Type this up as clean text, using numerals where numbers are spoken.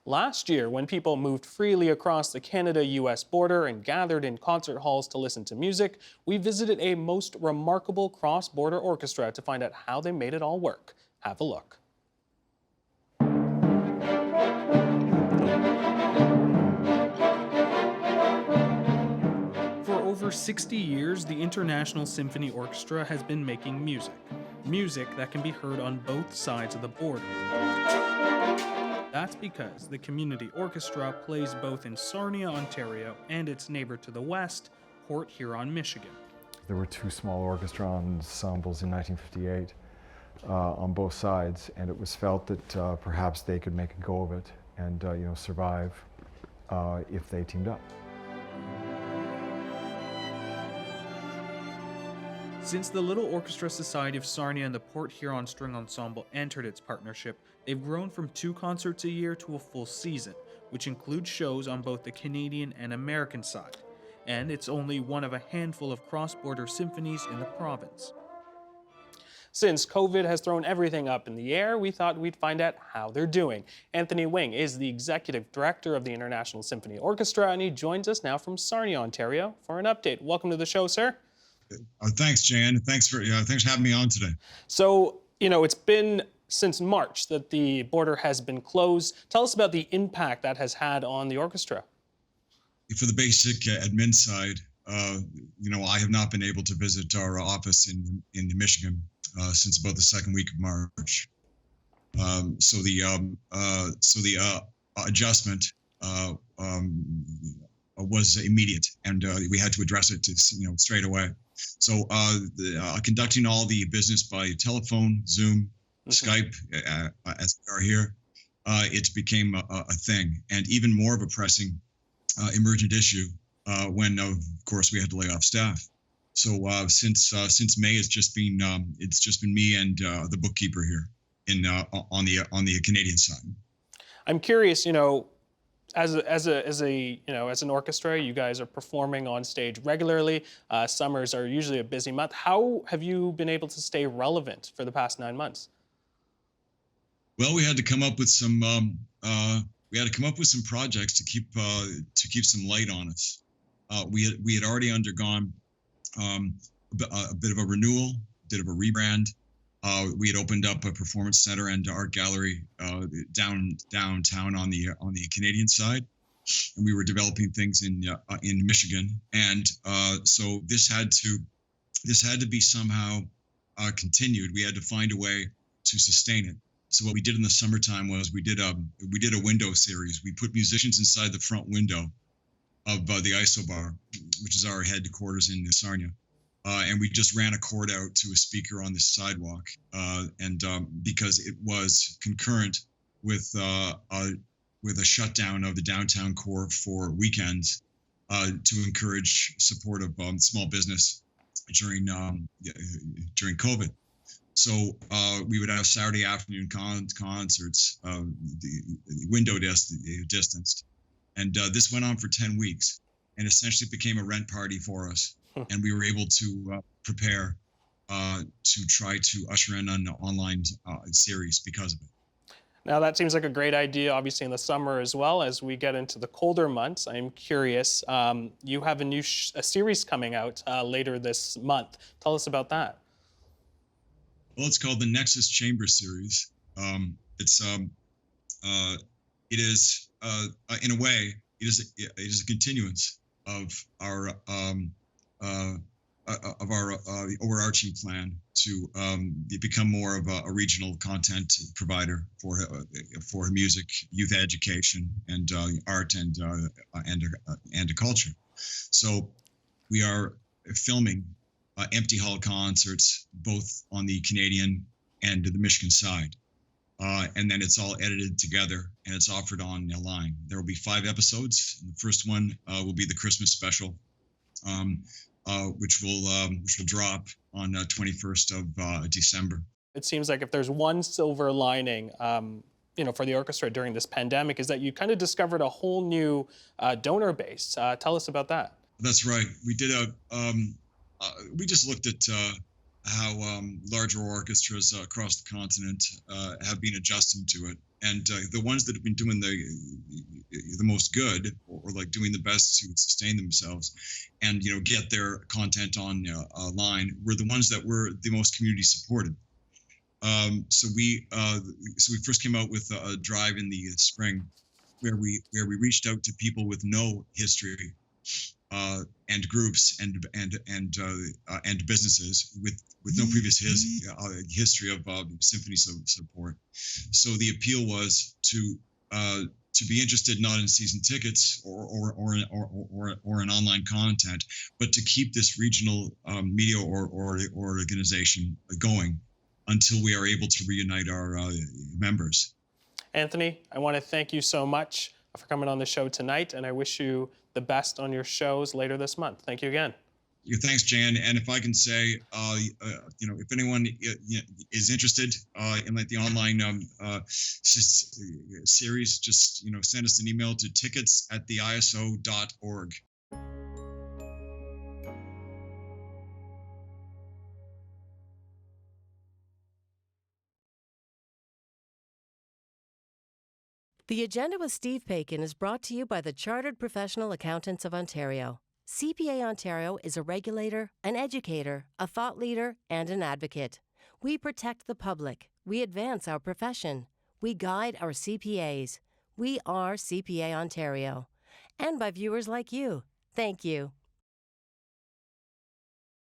Last year, when people moved freely across the Canada-US border and gathered in concert halls to listen to music, we visited a most remarkable cross-border orchestra to find out how they made it all work. Have a look. For over 60 years, the International Symphony Orchestra has been making music. Music that can be heard on both sides of the border. That's because the community orchestra plays both in Sarnia, Ontario, and its neighbor to the west, Port Huron, Michigan. There were two small orchestra ensembles in 1958 on both sides, and it was felt that perhaps they could make a go of it and survive if they teamed up. Since the Little Orchestra Society of Sarnia and the Port Huron String Ensemble entered its partnership, they've grown from 2 concerts a year to a full season, which includes shows on both the Canadian and American side. And it's only one of a handful of cross-border symphonies in the province. Since COVID has thrown everything up in the air, we thought we'd find out how they're doing. Anthony Wing is the executive director of the International Symphony Orchestra, and he joins us now from Sarnia, Ontario, for an update. Welcome to the show, sir. Thanks, Jan. Thanks for having me on today. So, it's been since March that the border has been closed. Tell us about the impact that has had on the orchestra. For the basic admin side, I have not been able to visit our office in Michigan since about the second week of March. So the adjustment was immediate, and we had to address it straight away. So conducting all the business by telephone, Zoom, Skype, as we are here, it became a thing, and even more of a pressing emergent issue when, of course, we had to lay off staff. So since May, it's just been me and the bookkeeper here on the Canadian side. I'm curious, as an orchestra, you guys are performing on stage regularly. Summers are usually a busy month. How have you been able to stay relevant for the past 9 months? Well, we had to come up with some projects to keep some light on us. We had already undergone a bit of a renewal, a bit of a rebrand. We had opened up a performance center and art gallery downtown on the Canadian side, and we were developing things in Michigan. And so this had to be somehow continued. We had to find a way to sustain it. So what we did in the summertime was we did a window series. We put musicians inside the front window of the ISO bar, which is our headquarters in Sarnia. And we just ran a cord out to a speaker on the sidewalk, because it was concurrent with a shutdown of the downtown core for weekends to encourage support of small business during COVID. So we would have Saturday afternoon concerts, the window distanced, and this went on for 10 weeks, and essentially became a rent party for us. And we were able to prepare to try to usher in an online series because of it. Now, that seems like a great idea, obviously, in the summer as well. As we get into the colder months, I'm curious, you have a new series coming out later this month. Tell us about that. Well, it's called the Nexus Chamber Series. It is in a way, it is a continuance of our overarching plan to become more of a regional content provider for music, youth education, and art and culture. So we are filming empty hall concerts both on the Canadian and the Michigan side. And then it's all edited together and it's offered online. There will be 5 episodes. And the first one will be the Christmas special, which will drop on 21st of December. It seems like if there's one silver lining, for the orchestra during this pandemic, is that you kind of discovered a whole new donor base. Tell us about that. That's right. We did we just looked at larger orchestras across the continent have been adjusting to it, and the ones that have been doing the most good, or like doing the best to sustain themselves, and get their content on line, were the ones that were the most community supported. So we first came out with a drive in the spring, where we reached out to people with no history, and groups and businesses with no previous history of symphony support. So the appeal was to be interested not in season tickets or an online content, but to keep this regional media or organization going until we are able to reunite our members. Anthony, I want to thank you so much for coming on the show tonight, and I wish you the best on your shows later this month. Thank you again. Thanks, Jan. And if I can say, if anyone is interested in the online series, just send us an email to tickets@theiso.org. The Agenda with Steve Paikin is brought to you by the Chartered Professional Accountants of Ontario. CPA Ontario is a regulator, an educator, a thought leader, and an advocate. We protect the public. We advance our profession. We guide our CPAs. We are CPA Ontario. And by viewers like you. Thank you.